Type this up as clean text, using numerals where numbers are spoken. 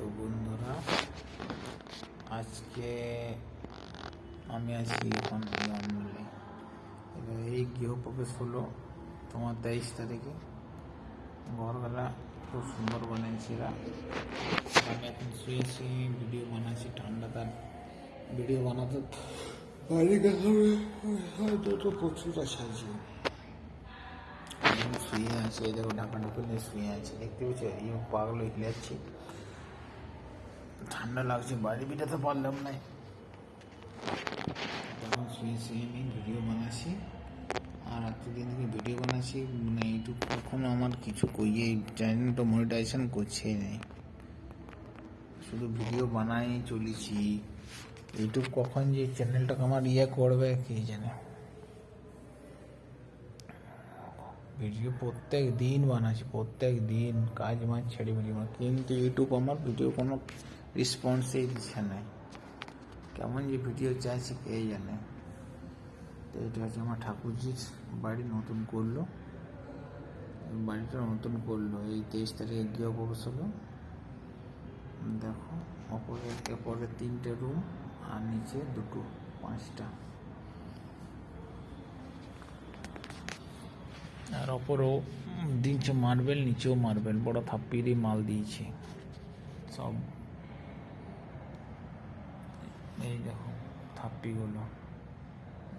তো বন্ধুরা, আজকে আমি আছি এখন জঙ্গলে। এবার এই গৃহপ্রবেশ হলো তোমার 23 তারিখে। ঘরগুলা খুব সুন্দর বানিয়েছিলা। আমি এখন শুয়েছি, ভিডিও বানাচ্ছি। ঠান্ডাটা ভিডিও বানাতে হয়তো তো প্রচুর আছে। শুয়ে আছে, এই দেখো ঢাকা ঢুকে শুয়ে আছে, দেখতে পেয়েছো? এই পাগল হয়ে যাচ্ছি, ঠান্ডা লাগছে, বাড়ি বেরোতে পারলাম না। তখন শুয়ে শুয়ে আমি ভিডিও বানাচ্ছি। আর এতদিন থেকে ভিডিও বানাচ্ছি, মানে ইউটিউব কখনো আমার কিছু করিয়ে চ্যানেলটা মনিটাইজেশন করছেই নেই। শুধু ভিডিও বানাই চলেছি। ইউটিউব কখন যে চ্যানেলটাকে আমার করবে কে জানে। ভিডিও প্রত্যেক দিন বানাচ্ছি, প্রত্যেক দিন কাজ মাছ ছেড়ে ভিডিও বানাচ্ছি, কিন্তু ইউটিউব আমার ভিডিও কোনো রেসপন্সই দিচ্ছে না। কেমন যে ভিডিও চাইছে কে জানে। তো এটা হচ্ছে আমার ঠাকুরজির বাড়ি, নতুন করলো, বাড়িটা নতুন করলো। এই 23 তারিখে গৃহপ্রবেশ হলো। দেখো, এরপরে 3টে রুম আর নিচে 2টো, 5টা। আর ওপরেও দিয়েছে মার্বেল, নিচেও মার্বেল, বড় থাপ্পিরই মাল দিয়েছে সব। এই দেখো থাপ্পিগুলো।